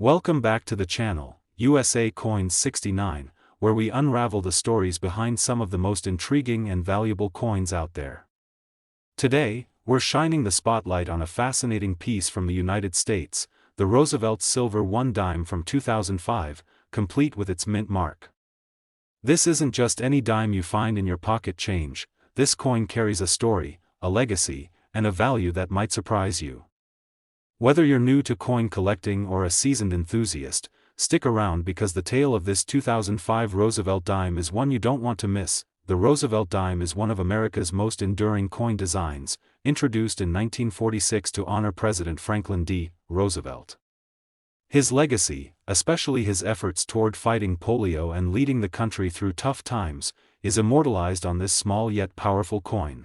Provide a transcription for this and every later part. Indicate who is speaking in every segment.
Speaker 1: Welcome back to the channel, USA Coins 69, where we unravel the stories behind some of the most intriguing and valuable coins out there. Today, we're shining the spotlight on a fascinating piece from the United States, the Roosevelt Silver 1 dime from 2005, complete with its mint mark. This isn't just any dime you find in your pocket change. This coin carries a story, a legacy, and a value that might surprise you. Whether you're new to coin collecting or a seasoned enthusiast, stick around because the tale of this 2005 Roosevelt dime is one you don't want to miss. The Roosevelt dime is one of America's most enduring coin designs, introduced in 1946 to honor President Franklin D. Roosevelt. His legacy, especially his efforts toward fighting polio and leading the country through tough times, is immortalized on this small yet powerful coin.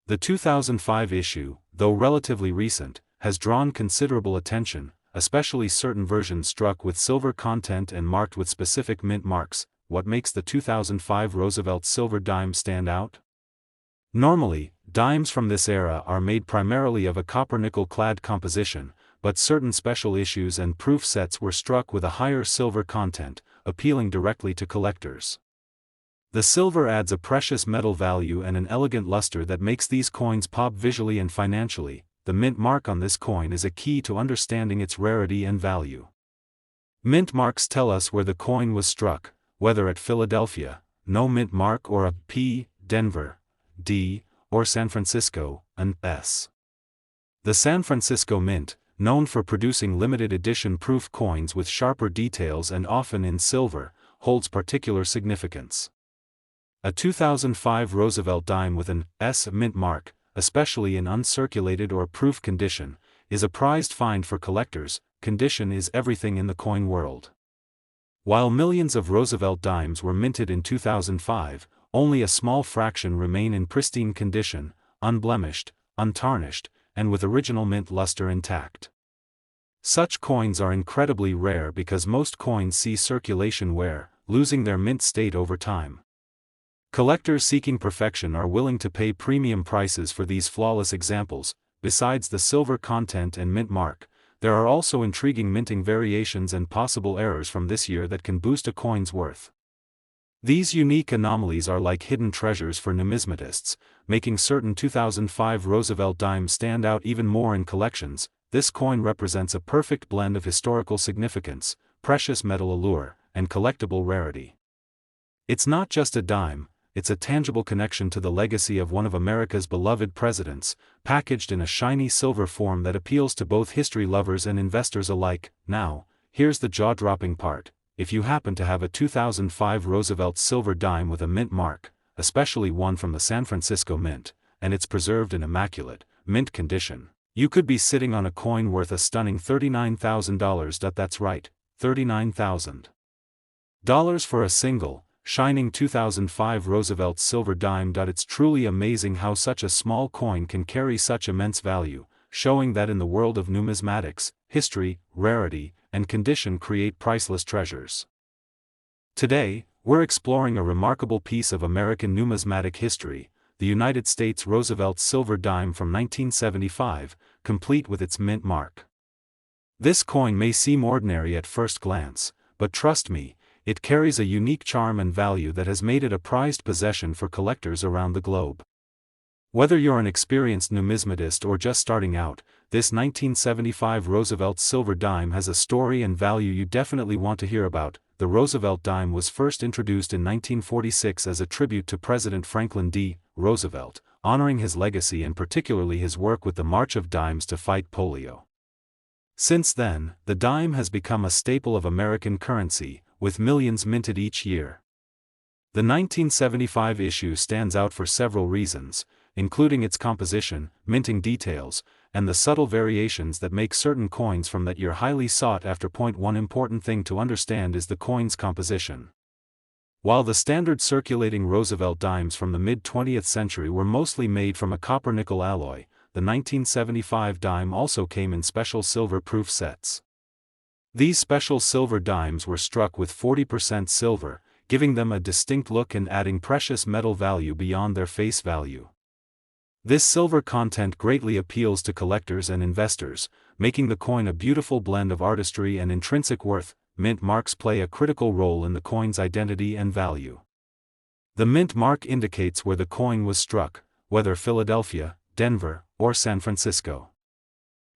Speaker 1: The 2005 issue, though relatively recent, has drawn considerable attention, especially certain versions struck with silver content and marked with specific mint marks. What makes the 2005 Roosevelt silver dime stand out? Normally, dimes from this era are made primarily of a copper-nickel clad composition, but certain special issues and proof sets were struck with a higher silver content, appealing directly to collectors. The silver adds a precious metal value and an elegant luster that makes these coins pop visually and financially. The mint mark on this coin is a key to understanding its rarity and value. Mint marks tell us where the coin was struck, whether at Philadelphia, no mint mark, or a P, Denver, D, or San Francisco, an S. The San Francisco Mint, known for producing limited edition proof coins with sharper details and often in silver, holds particular significance. A 2005 Roosevelt dime with an S mint mark, especially in uncirculated or proof condition, is a prized find for collectors. Condition is everything in the coin world. While millions of Roosevelt dimes were minted in 2005, only a small fraction remain in pristine condition, unblemished, untarnished, and with original mint luster intact. Such coins are incredibly rare because most coins see circulation wear, losing their mint state over time. Collectors seeking perfection are willing to pay premium prices for these flawless examples. Besides the silver content and mint mark, there are also intriguing minting variations and possible errors from this year that can boost a coin's worth. These unique anomalies are like hidden treasures for numismatists, making certain 2005 Roosevelt dimes stand out even more in collections. This coin represents a perfect blend of historical significance, precious metal allure, and collectible rarity. It's not just a dime. It's a tangible connection to the legacy of one of America's beloved presidents, packaged in a shiny silver form that appeals to both history lovers and investors alike. Now, here's the jaw-dropping part. If you happen to have a 2005 Roosevelt silver dime with a mint mark, especially one from the San Francisco Mint, and it's preserved in immaculate, mint condition, you could be sitting on a coin worth a stunning $39,000. That's right, $39,000 for a single, shining 2005 Roosevelt silver dime. It's truly amazing how such a small coin can carry such immense value, showing that in the world of numismatics, history, rarity, and condition create priceless treasures. Today, we're exploring a remarkable piece of American numismatic history, the United States Roosevelt silver dime from 1975, complete with its mint mark. This coin may seem ordinary at first glance, but trust me, it carries a unique charm and value that has made it a prized possession for collectors around the globe. Whether you're an experienced numismatist or just starting out, this 1975 Roosevelt silver dime has a story and value you definitely want to hear about. The Roosevelt dime was first introduced in 1946 as a tribute to President Franklin D. Roosevelt, honoring his legacy and particularly his work with the March of Dimes to fight polio. Since then, the dime has become a staple of American currency, with millions minted each year. The 1975 issue stands out for several reasons, including its composition, minting details, and the subtle variations that make certain coins from that year highly sought after. One important thing to understand is the coin's composition. While the standard circulating Roosevelt dimes from the mid-20th century were mostly made from a copper-nickel alloy, the 1975 dime also came in special silver proof sets. These special silver dimes were struck with 40% silver, giving them a distinct look and adding precious metal value beyond their face value. This silver content greatly appeals to collectors and investors, making the coin a beautiful blend of artistry and intrinsic worth. Mint marks play a critical role in the coin's identity and value. The mint mark indicates where the coin was struck, whether Philadelphia, Denver, or San Francisco.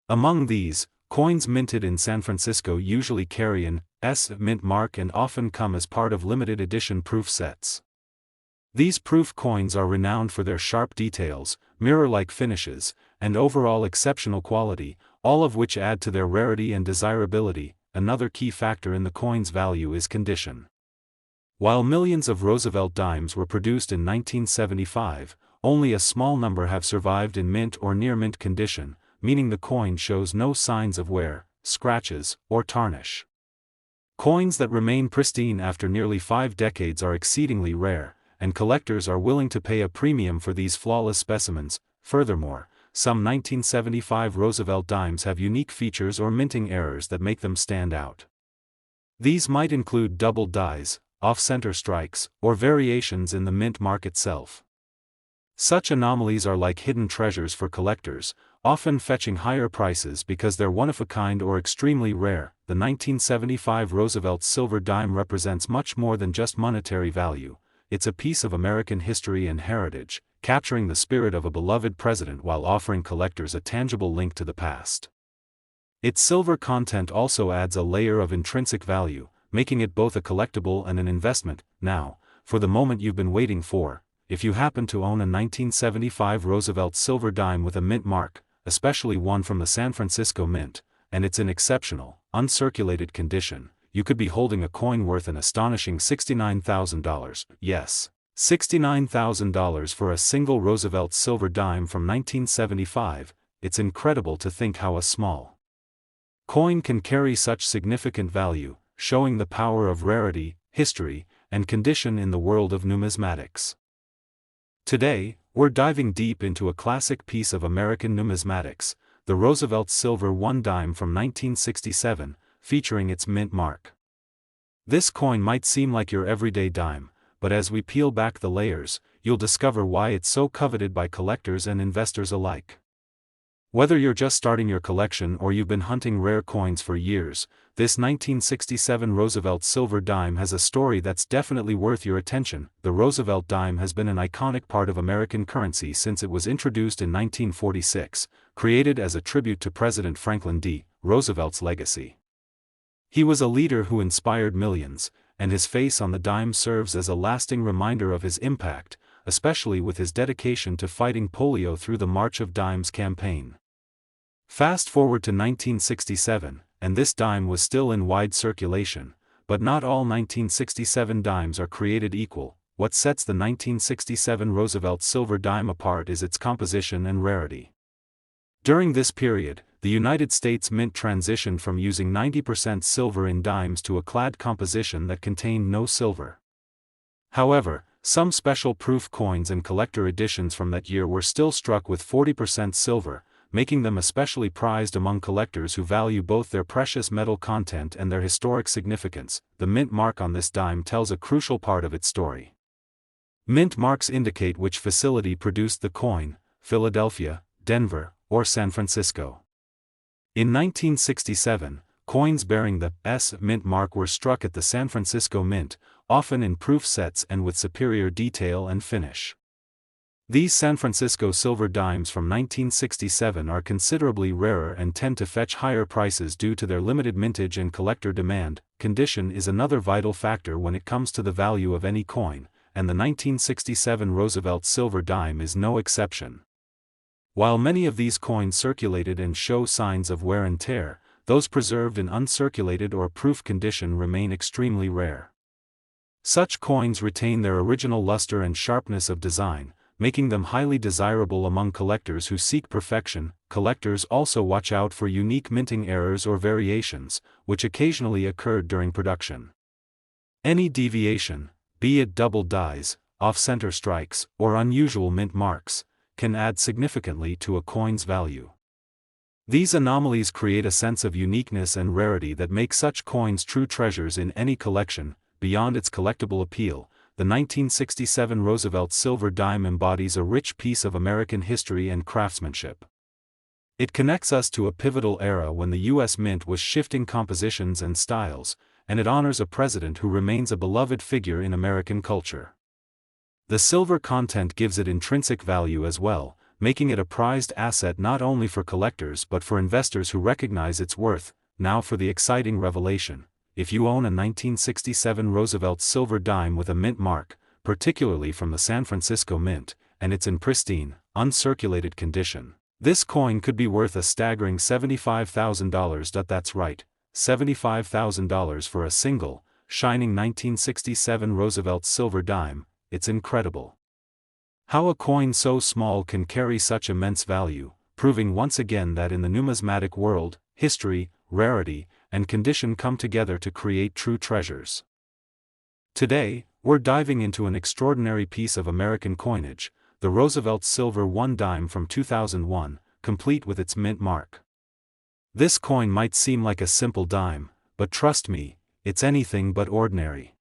Speaker 1: Among these, coins minted in San Francisco usually carry an S mint mark and often come as part of limited edition proof sets. These proof coins are renowned for their sharp details, mirror-like finishes, and overall exceptional quality, all of which add to their rarity and desirability. Another key factor in the coin's value is condition. While millions of Roosevelt dimes were produced in 1975, only a small number have survived in mint or near-mint condition, meaning the coin shows no signs of wear, scratches, or tarnish. Coins that remain pristine after nearly 5 decades are exceedingly rare, and collectors are willing to pay a premium for these flawless specimens. Furthermore, some 1975 Roosevelt dimes have unique features or minting errors that make them stand out. These might include doubled dies, off-center strikes, or variations in the mint mark itself. Such anomalies are like hidden treasures for collectors, often fetching higher prices because they're one-of-a-kind or extremely rare. The 1975 Roosevelt silver dime represents much more than just monetary value. It's a piece of American history and heritage, capturing the spirit of a beloved president while offering collectors a tangible link to the past. Its silver content also adds a layer of intrinsic value, making it both a collectible and an investment. Now, for the moment you've been waiting for, if you happen to own a 1975 Roosevelt silver dime with a mint mark, especially one from the San Francisco Mint, and it's in exceptional, uncirculated condition, you could be holding a coin worth an astonishing $69,000. Yes, $69,000 for a single Roosevelt silver dime from 1975. It's incredible to think how a small coin can carry such significant value, showing the power of rarity, history, and condition in the world of numismatics. Today, we're diving deep into a classic piece of American numismatics, the Roosevelt Silver One dime from 1967, featuring its mint mark. This coin might seem like your everyday dime, but as we peel back the layers, you'll discover why it's so coveted by collectors and investors alike. Whether you're just starting your collection or you've been hunting rare coins for years, this 1967 Roosevelt silver dime has a story that's definitely worth your attention. The Roosevelt dime has been an iconic part of American currency since it was introduced in 1946, created as a tribute to President Franklin D. Roosevelt's legacy. He was a leader who inspired millions, and his face on the dime serves as a lasting reminder of his impact, especially with his dedication to fighting polio through the March of Dimes campaign. Fast forward to 1967, and this dime was still in wide circulation, but not all 1967 dimes are created equal. What sets the 1967 Roosevelt silver dime apart is its composition and rarity. During this period, the United States Mint transitioned from using 90% silver in dimes to a clad composition that contained no silver. However, some special proof coins and collector editions from that year were still struck with 40% silver, making them especially prized among collectors who value both their precious metal content and their historic significance. The mint mark on this dime tells a crucial part of its story. Mint marks indicate which facility produced the coin: Philadelphia, Denver, or San Francisco. In 1967, coins bearing the S mint mark were struck at the San Francisco Mint, often in proof sets and with superior detail and finish. These San Francisco silver dimes from 1967 are considerably rarer and tend to fetch higher prices due to their limited mintage and collector demand. Condition is another vital factor when it comes to the value of any coin, and the 1967 Roosevelt silver dime is no exception. While many of these coins circulated and show signs of wear and tear, those preserved in uncirculated or proof condition remain extremely rare. Such coins retain their original luster and sharpness of design, making them highly desirable among collectors who seek perfection. Collectors also watch out for unique minting errors or variations, which occasionally occurred during production. Any deviation, be it double dies, off-center strikes, or unusual mint marks, can add significantly to a coin's value. These anomalies create a sense of uniqueness and rarity that make such coins true treasures in any collection. Beyond its collectible appeal, the 1967 Roosevelt silver dime embodies a rich piece of American history and craftsmanship. It connects us to a pivotal era when the U.S. Mint was shifting compositions and styles, and it honors a president who remains a beloved figure in American culture. The silver content gives it intrinsic value as well, making it a prized asset not only for collectors but for investors who recognize its worth. Now for the exciting revelation: if you own a 1967 Roosevelt silver dime with a mint mark, particularly from the San Francisco Mint, and it's in pristine, uncirculated condition, this coin could be worth a staggering $75,000. That's right, $75,000 for a single, shining 1967 Roosevelt silver dime. It's incredible how a coin so small can carry such immense value, proving once again that in the numismatic world, history, rarity, and condition come together to create true treasures. Today, we're diving into an extraordinary piece of American coinage, the Roosevelt Silver 1 dime from 2001, complete with its mint mark. This coin might seem like a simple dime, but trust me, it's anything but ordinary.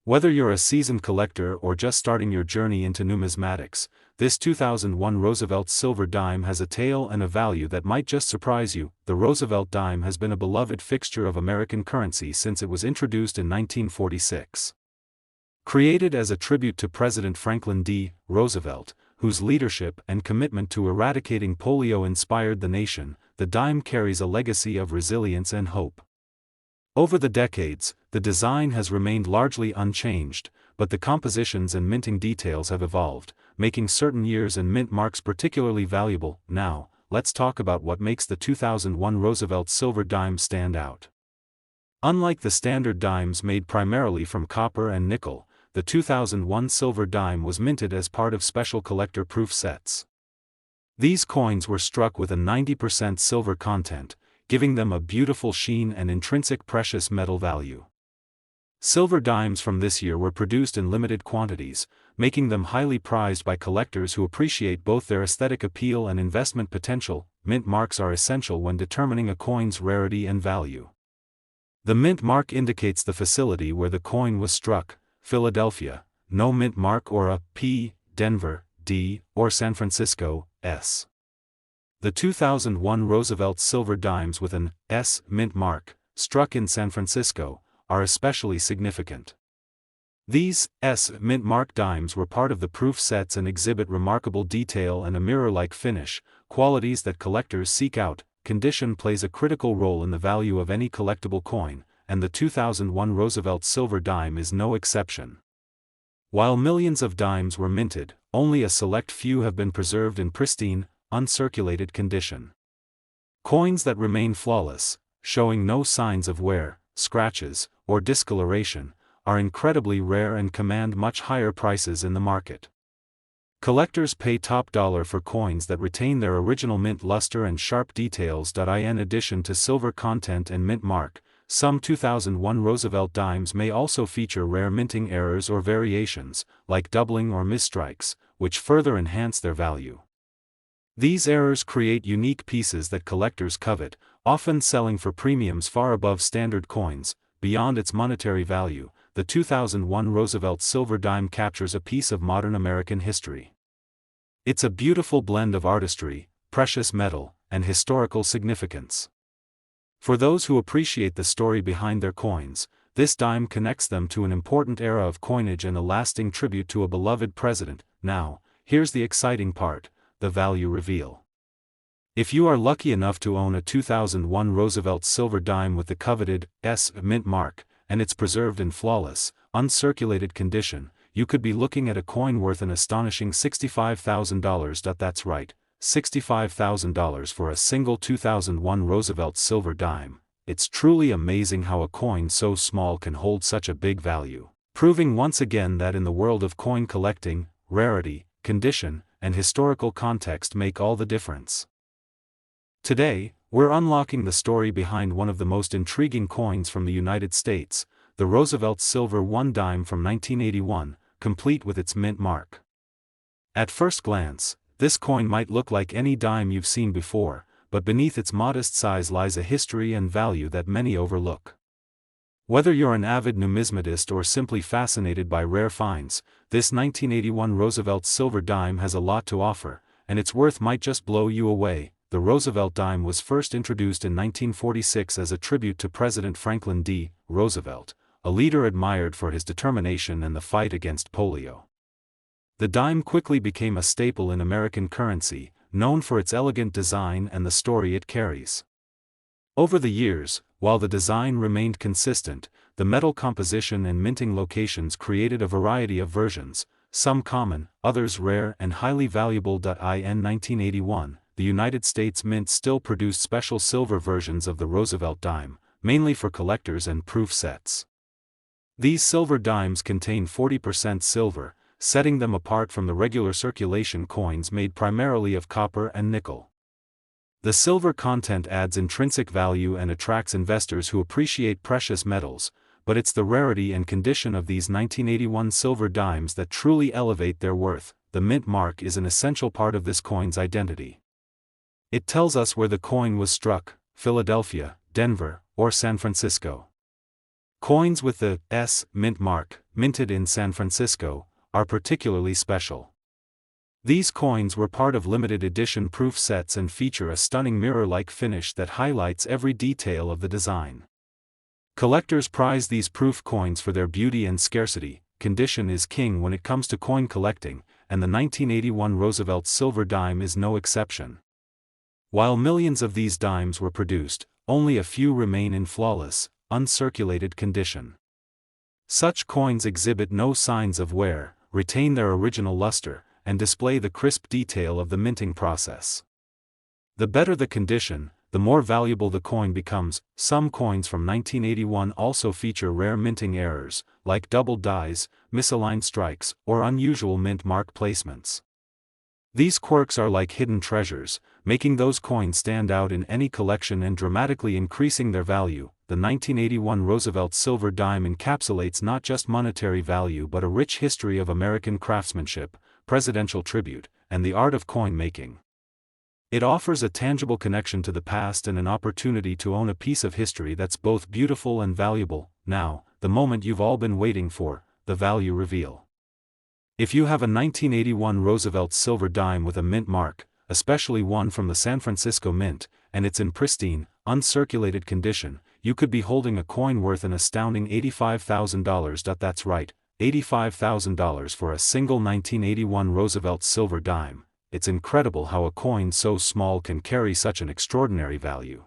Speaker 1: Whether you're a seasoned collector or just starting your journey into numismatics, this 2001 Roosevelt silver dime has a tale and a value that might just surprise you. The Roosevelt dime has been a beloved fixture of American currency since it was introduced in 1946. Created as a tribute to President Franklin D. Roosevelt, whose leadership and commitment to eradicating polio inspired the nation, the dime carries a legacy of resilience and hope. Over the decades, the design has remained largely unchanged, but the compositions and minting details have evolved, making certain years and mint marks particularly valuable. Now, let's talk about what makes the 2001 Roosevelt silver dime stand out. Unlike the standard dimes made primarily from copper and nickel, the 2001 silver dime was minted as part of special collector-proof sets. These coins were struck with a 90% silver content, giving them a beautiful sheen and intrinsic precious metal value. Silver dimes from this year were produced in limited quantities, making them highly prized by collectors who appreciate both their aesthetic appeal and investment potential. Mint marks are essential when determining a coin's rarity and value. The mint mark indicates the facility where the coin was struck: Philadelphia, no mint mark, or a P, Denver, D, or San Francisco, S. The 2001 Roosevelt silver dimes with an S mint mark, struck in San Francisco, are especially significant. These S mint mark dimes were part of the proof sets and exhibit remarkable detail and a mirror-like finish, qualities that collectors seek out. Condition plays a critical role in the value of any collectible coin, and the 2001 Roosevelt silver dime is no exception. While millions of dimes were minted, only a select few have been preserved in pristine, uncirculated condition. Coins that remain flawless, showing no signs of wear, scratches, or discoloration, are incredibly rare and command much higher prices in the market. Collectors pay top dollar for coins that retain their original mint luster and sharp details. In addition to silver content and mint mark, some 2001 Roosevelt dimes may also feature rare minting errors or variations, like doubling or misstrikes, which further enhance their value. These errors create unique pieces that collectors covet, often selling for premiums far above standard coins. Beyond its monetary value, the 2001 Roosevelt silver dime captures a piece of modern American history. It's a beautiful blend of artistry, precious metal, and historical significance. For those who appreciate the story behind their coins, this dime connects them to an important era of coinage and a lasting tribute to a beloved president. Now, here's the exciting part: the value reveal. If you are lucky enough to own a 2001 Roosevelt silver dime with the coveted S mint mark, and it's preserved in flawless, uncirculated condition, you could be looking at a coin worth an astonishing $65,000. That's right, $65,000 for a single 2001 Roosevelt silver dime. It's truly amazing how a coin so small can hold such a big value, proving once again that in the world of coin collecting, rarity, condition, and historical context make all the difference. Today, we're unlocking the story behind one of the most intriguing coins from the United States, the Roosevelt Silver 1 dime from 1981, complete with its mint mark. At first glance, this coin might look like any dime you've seen before, but beneath its modest size lies a history and value that many overlook. Whether you're an avid numismatist or simply fascinated by rare finds, this 1981 Roosevelt silver dime has a lot to offer, and its worth might just blow you away. The Roosevelt dime was first introduced in 1946 as a tribute to President Franklin D. Roosevelt, a leader admired for his determination in the fight against polio. The dime quickly became a staple in American currency, known for its elegant design and the story it carries. Over the years, while the design remained consistent, the metal composition and minting locations created a variety of versions, some common, others rare and highly valuable. In 1981, the United States Mint still produced special silver versions of the Roosevelt dime, mainly for collectors and proof sets. These silver dimes contain 40% silver, setting them apart from the regular circulation coins made primarily of copper and nickel. The silver content adds intrinsic value and attracts investors who appreciate precious metals, but it's the rarity and condition of these 1981 silver dimes that truly elevate their worth. The mint mark is an essential part of this coin's identity. It tells us where the coin was struck: Philadelphia, Denver, or San Francisco. Coins with the S mint mark, minted in San Francisco, are particularly special. These coins were part of limited edition proof sets and feature a stunning mirror-like finish that highlights every detail of the design. Collectors prize these proof coins for their beauty and scarcity. Condition is king when it comes to coin collecting, and the 1981 Roosevelt silver dime is no exception. While millions of these dimes were produced, only a few remain in flawless, uncirculated condition. Such coins exhibit no signs of wear, retain their original luster, and display the crisp detail of the minting process. The better the condition, the more valuable the coin becomes. Some coins from 1981 also feature rare minting errors, like doubled dies, misaligned strikes, or unusual mint mark placements. These quirks are like hidden treasures, making those coins stand out in any collection and dramatically increasing their value. The 1981 Roosevelt silver dime encapsulates not just monetary value but a rich history of American craftsmanship, presidential tribute, and the art of coin making. It offers a tangible connection to the past and an opportunity to own a piece of history that's both beautiful and valuable. Now, the moment you've all been waiting for, the value reveal. If you have a 1981 Roosevelt silver dime with a mint mark, especially one from the San Francisco Mint, and it's in pristine, uncirculated condition, you could be holding a coin worth an astounding $85,000. That's right, $85,000 for a single 1981 Roosevelt silver dime. It's incredible how a coin so small can carry such an extraordinary value.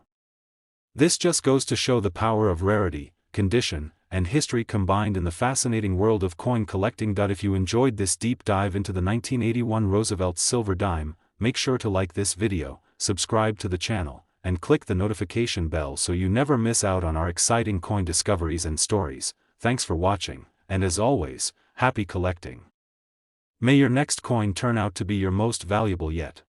Speaker 1: This just goes to show the power of rarity, condition, and history combined in the fascinating world of coin collecting. If you enjoyed this deep dive into the 1981 Roosevelt silver dime, make sure to like this video, subscribe to the channel, and click the notification bell so you never miss out on our exciting coin discoveries and stories. Thanks for watching, and as always, happy collecting. May your next coin turn out to be your most valuable yet.